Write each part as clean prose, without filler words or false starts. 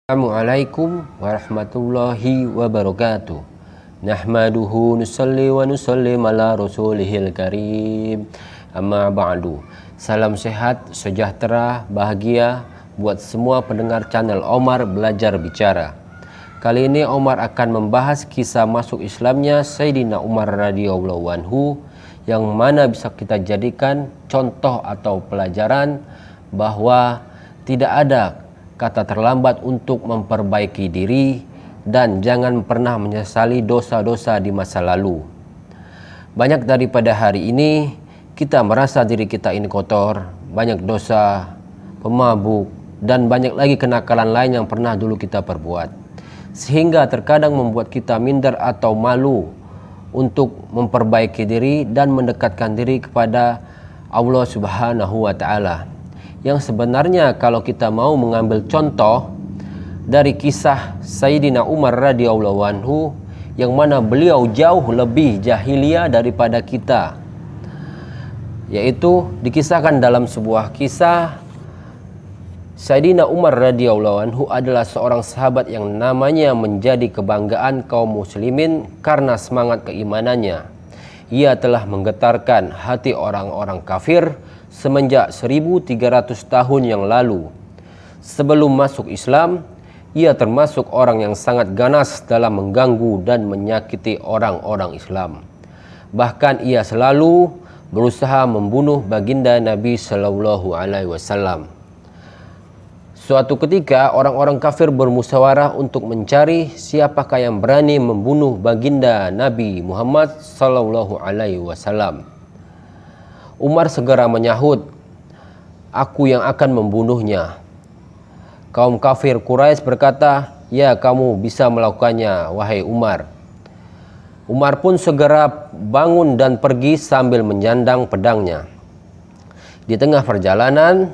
Assalamualaikum warahmatullahi wabarakatuh. Nahmaduhu nusalli wa nusallim ala rasulihil karim. Amma ba'du. Salam sehat, sejahtera, bahagia buat semua pendengar channel Omar Belajar Bicara. Kali ini Omar akan membahas kisah masuk Islamnya Sayyidina Umar radhiyallahu anhu, yang mana bisa kita jadikan contoh atau pelajaran bahwa tidak ada kata terlambat untuk memperbaiki diri dan jangan pernah menyesali dosa-dosa di masa lalu. Banyak daripada hari ini kita merasa diri kita ini kotor, banyak dosa, pemabuk, dan banyak lagi kenakalan lain yang pernah dulu kita perbuat. Sehingga terkadang membuat kita minder atau malu untuk memperbaiki diri dan mendekatkan diri kepada Allah Subhanahu wa Ta'ala. Yang sebenarnya kalau kita mau mengambil contoh dari kisah Sayyidina Umar radhiyallahu anhu, yang mana beliau jauh lebih jahiliyah daripada kita, yaitu dikisahkan dalam sebuah kisah Sayyidina Umar radhiyallahu anhu adalah seorang sahabat yang namanya menjadi kebanggaan kaum muslimin karena semangat keimanannya. Ia telah menggetarkan hati orang-orang kafir semenjak 1300 tahun yang lalu. Sebelum masuk Islam, ia termasuk orang yang sangat ganas dalam mengganggu dan menyakiti orang-orang Islam. Bahkan ia selalu berusaha membunuh baginda Nabi Shallallahu Alaihi Wasallam. Suatu ketika orang-orang kafir bermusyawarah untuk mencari siapakah yang berani membunuh baginda Nabi Muhammad Shallallahu Alaihi Wasallam. Umar segera menyahut, "Aku yang akan membunuhnya." Kaum kafir Quraisy berkata, "Ya, kamu bisa melakukannya, wahai Umar." Umar pun segera bangun dan pergi sambil menyandang pedangnya. Di tengah perjalanan,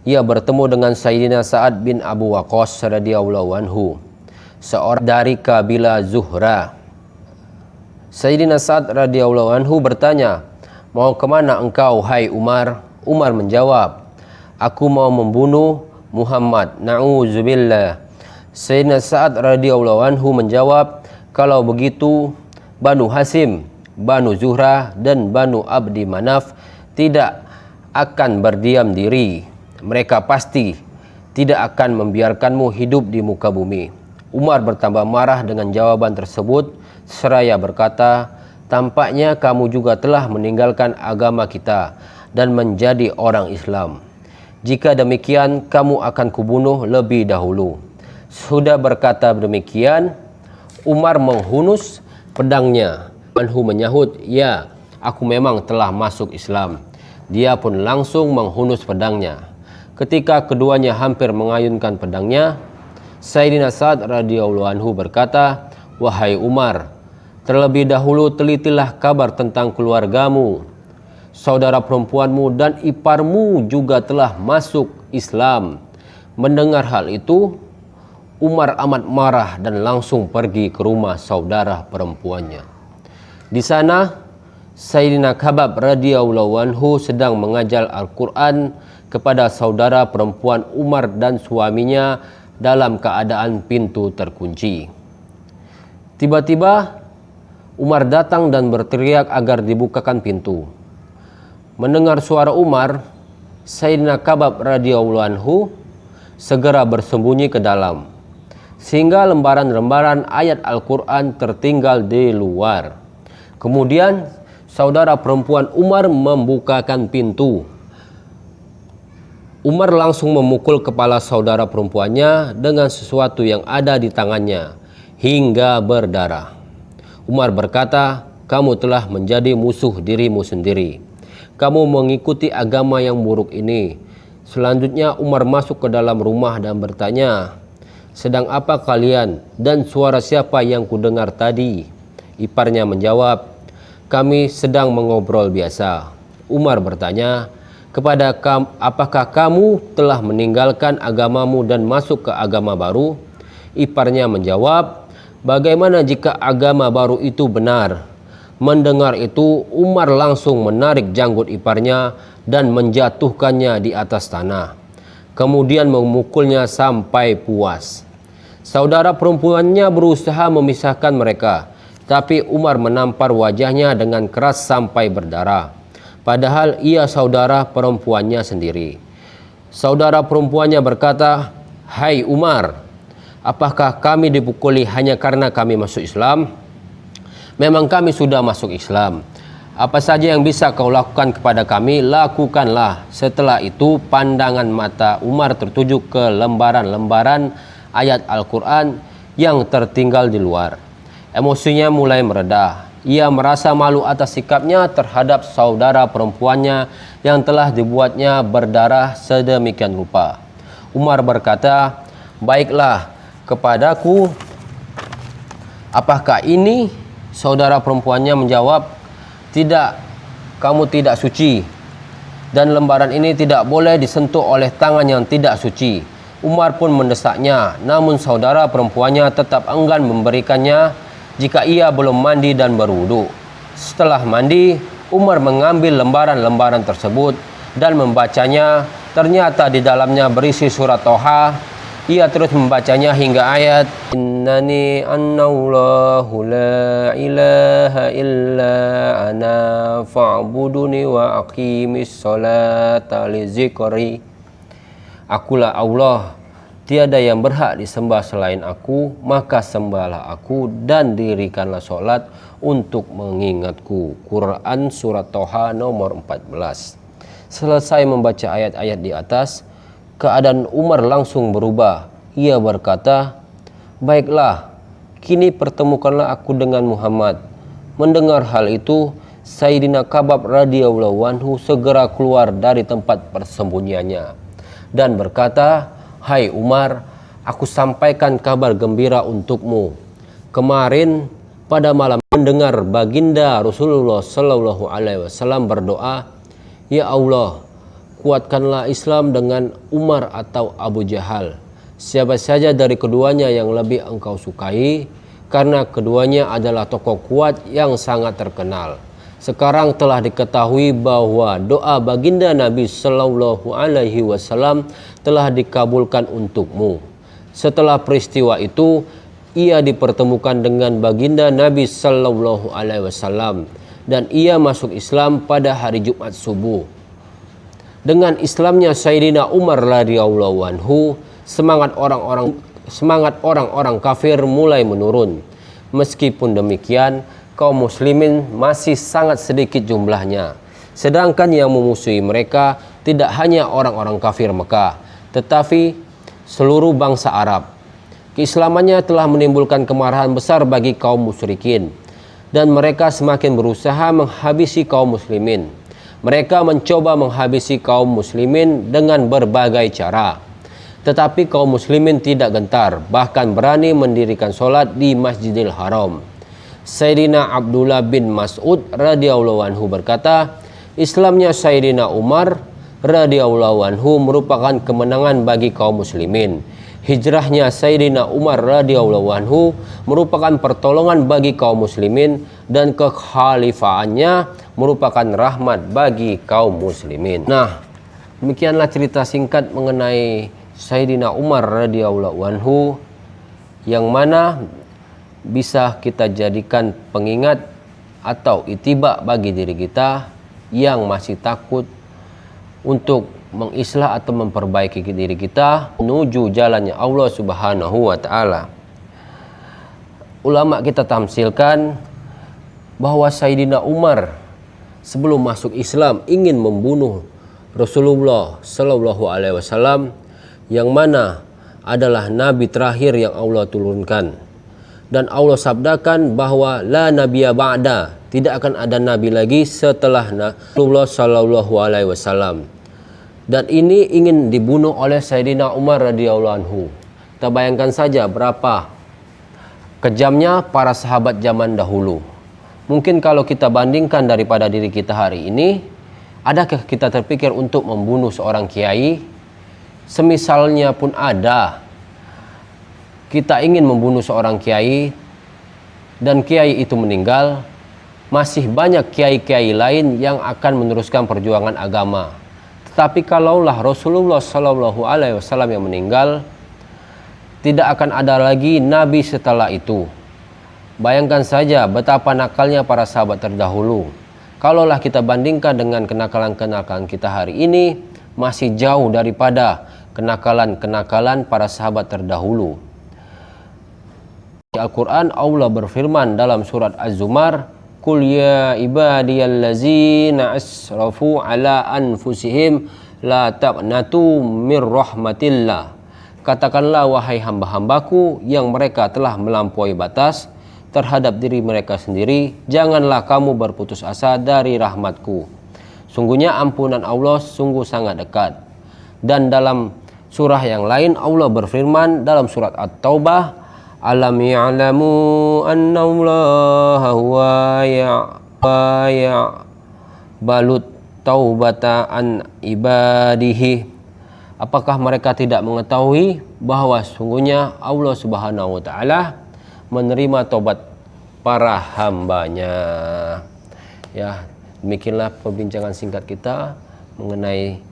ia bertemu dengan Sayyidina Sa'ad bin Abu Waqqas radhiyallahu anhu, seorang dari kabilah Zuhra. Sayyidina Sa'ad radhiyallahu anhu bertanya, "Mau kemana engkau, hai Umar?" Umar menjawab, "Aku mau membunuh Muhammad, na'udzubillah." Sayyidina Sa'ad radhiyallahu anhu menjawab, "Kalau begitu, Banu Hasim, Banu Zuhra, dan Banu Abdi Manaf tidak akan berdiam diri. Mereka pasti tidak akan membiarkanmu hidup di muka bumi." Umar bertambah marah dengan jawaban tersebut seraya berkata, "Tampaknya kamu juga telah meninggalkan agama kita dan menjadi orang Islam. Jika demikian, kamu akan kubunuh lebih dahulu." Sudah berkata demikian, Umar menghunus pedangnya. Anhu menyahut, "Ya, aku memang telah masuk Islam." Dia pun langsung menghunus pedangnya. Ketika keduanya hampir mengayunkan pedangnya, Sayyidina Sa'ad radhiyallahu anhu berkata, "Wahai Umar, terlebih dahulu telitilah kabar tentang keluargamu. Saudara perempuanmu dan iparmu juga telah masuk Islam." Mendengar hal itu, Umar amat marah dan langsung pergi ke rumah saudara perempuannya. Di sana, Sayyidina Khabab radhiyallahu anhu sedang mengajar Al-Quran kepada saudara perempuan Umar dan suaminya dalam keadaan pintu terkunci. Tiba-tiba Umar datang dan berteriak agar dibukakan pintu. Mendengar suara Umar, Sayyidina Khabab radhiyallahu anhu segera bersembunyi ke dalam, sehingga lembaran-lembaran ayat Al-Quran tertinggal di luar. Kemudian saudara perempuan Umar membukakan pintu. Umar langsung memukul kepala saudara perempuannya dengan sesuatu yang ada di tangannya hingga berdarah. Umar berkata, "Kamu telah menjadi musuh dirimu sendiri. Kamu mengikuti agama yang buruk ini." Selanjutnya Umar masuk ke dalam rumah dan bertanya, "Sedang apa kalian dan suara siapa yang kudengar tadi?" Iparnya menjawab, "Kami sedang mengobrol biasa." Umar bertanya, "Apakah kamu telah meninggalkan agamamu dan masuk ke agama baru?" Iparnya menjawab, "Bagaimana jika agama baru itu benar?" Mendengar itu, Umar langsung menarik janggut iparnya dan menjatuhkannya di atas tanah. Kemudian memukulnya sampai puas. Saudara perempuannya berusaha memisahkan mereka, tapi Umar menampar wajahnya dengan keras sampai berdarah. Padahal ia saudara perempuannya sendiri. Saudara perempuannya berkata, "Hai Umar, apakah kami dipukuli hanya karena kami masuk Islam? Memang kami sudah masuk Islam. Apa saja yang bisa kau lakukan kepada kami, lakukanlah." Setelah itu pandangan mata Umar tertuju ke lembaran-lembaran ayat Al-Quran yang tertinggal di luar. Emosinya mulai meredah. Ia merasa malu atas sikapnya terhadap saudara perempuannya yang telah dibuatnya berdarah sedemikian rupa. Umar berkata, "Baiklah kepadaku, apakah ini?" Saudara perempuannya menjawab, "Tidak, kamu tidak suci, dan lembaran ini tidak boleh disentuh oleh tangan yang tidak suci." Umar pun mendesaknya, namun saudara perempuannya tetap enggan memberikannya jika ia belum mandi dan berwudu. Setelah mandi, Umar mengambil lembaran-lembaran tersebut dan membacanya. Ternyata di dalamnya berisi surat Toha. Ia terus membacanya hingga ayat "Innani annallahu la ilaha illa ana fa'buduni wa aqimis sholata li zikri." Akulah Allah, tiada yang berhak disembah selain aku, maka sembahlah aku dan dirikanlah sholat untuk mengingatku. Quran Surat Toha nomor 14. Selesai membaca ayat-ayat di atas, keadaan Umar langsung berubah. Ia berkata, "Baiklah, kini pertemukanlah aku dengan Muhammad." Mendengar hal itu, Sayyidina Khabbab radhiyallahu anhu segera keluar dari tempat persembunyiannya dan berkata, "Hai Umar, aku sampaikan kabar gembira untukmu. Kemarin pada malam mendengar baginda Rasulullah Sallallahu Alaihi Wasallam berdoa, 'Ya Allah, kuatkanlah Islam dengan Umar atau Abu Jahal. Siapa saja dari keduanya yang lebih engkau sukai, karena keduanya adalah tokoh kuat yang sangat terkenal.' Sekarang telah diketahui bahwa doa baginda Nabi Sallallahu Alaihi Wasallam telah dikabulkan untukmu." Setelah peristiwa itu, ia dipertemukan dengan baginda Nabi Sallallahu Alaihi Wasallam dan ia masuk Islam pada hari Jumat subuh. Dengan Islamnya Sayyidina Umar radhiyallahu anhu, semangat orang-orang kafir mulai menurun. Meskipun demikian, kaum muslimin masih sangat sedikit jumlahnya. Sedangkan yang memusuhi mereka tidak hanya orang-orang kafir Mekah, tetapi seluruh bangsa Arab. Keislamannya telah menimbulkan kemarahan besar bagi kaum musyrikin, dan mereka semakin berusaha menghabisi kaum muslimin. Mereka mencoba menghabisi kaum muslimin dengan berbagai cara. Tetapi kaum muslimin tidak gentar, bahkan berani mendirikan sholat di Masjidil Haram. Sayyidina Abdullah bin Mas'ud radhiyallahu anhu berkata, Islamnya Sayyidina Umar radhiyallahu anhu merupakan kemenangan bagi kaum muslimin. Hijrahnya Sayyidina Umar radhiyallahu anhu merupakan pertolongan bagi kaum muslimin, dan kekhalifaannya merupakan rahmat bagi kaum muslimin. Nah, demikianlah cerita singkat mengenai Sayyidina Umar radhiyallahu anhu, yang mana bisa kita jadikan pengingat atau itibak bagi diri kita yang masih takut untuk mengislah atau memperbaiki diri kita menuju jalannya Allah Subhanahu wa taala. Ulama kita tamsilkan bahwa Sayyidina Umar sebelum masuk Islam ingin membunuh Rasulullah Sallallahu Alaihi Wasallam, yang mana adalah nabi terakhir yang Allah turunkan. Dan Allah sabdakan bahwa la nabiyya ba'da, tidak akan ada nabi lagi setelah Rasulullah Sallallahu Alaihi Wasallam. Dan ini ingin dibunuh oleh Sayyidina Umar radhiyallahu anhu. Kita bayangkan saja berapa kejamnya para sahabat zaman dahulu. Mungkin kalau kita bandingkan daripada diri kita hari ini, adakah kita terpikir untuk membunuh seorang kiai? Semisalnya pun ada, kita ingin membunuh seorang kiai dan kiai itu meninggal, masih banyak kiai-kiai lain yang akan meneruskan perjuangan agama. Tetapi kalaulah Rasulullah Sallallahu Alaihi Wasallam yang meninggal, tidak akan ada lagi nabi setelah itu. Bayangkan saja betapa nakalnya para sahabat terdahulu. Kalaulah kita bandingkan dengan kenakalan-kenakalan kita hari ini, masih jauh daripada kenakalan-kenakalan para sahabat terdahulu. Di Al-Quran Allah berfirman dalam surat Az-Zumar, Qul ya ibadiyallazina asrafu ala anfusihim la taqnatu mir rahmatillah. Katakanlah wahai hamba-hambaku yang mereka telah melampaui batas terhadap diri mereka sendiri, janganlah kamu berputus asa dari rahmatku. Sungguhnya ampunan Allah sungguh sangat dekat. Dan dalam surah yang lain Allah berfirman dalam surat At-Taubah, Alam ya'lamu anna allaha huwa ya'balut taubata an ibadihi. Apakah mereka tidak mengetahui bahwa sungguhnya Allah Subhanahu wa taala menerima tobat para hambanya. Ya, demikianlah perbincangan singkat kita mengenai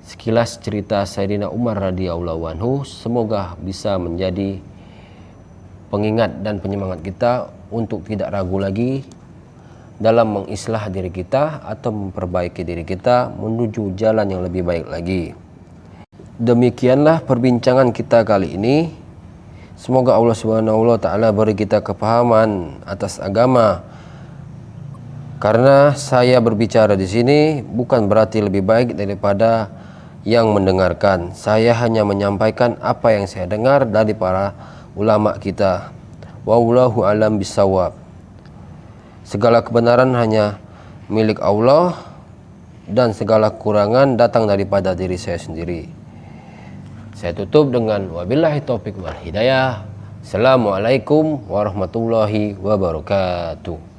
sekilas cerita Sayyidina Umar radhiyallahu anhu. Semoga bisa menjadi pengingat dan penyemangat kita untuk tidak ragu lagi dalam mengislah diri kita atau memperbaiki diri kita menuju jalan yang lebih baik lagi. Demikianlah perbincangan kita kali ini. Semoga Allah Subhanahu wa taala beri kita kepahaman atas agama. Karena saya berbicara di sini bukan berarti lebih baik daripada yang mendengarkan. Saya hanya menyampaikan apa yang saya dengar dari para ulama kita. Wallahu alam bisawab. Segala kebenaran hanya milik Allah dan segala kekurangan datang daripada diri saya sendiri. Saya tutup dengan wabillahi taufiq wal hidayah. Assalamualaikum warahmatullahi wabarakatuh.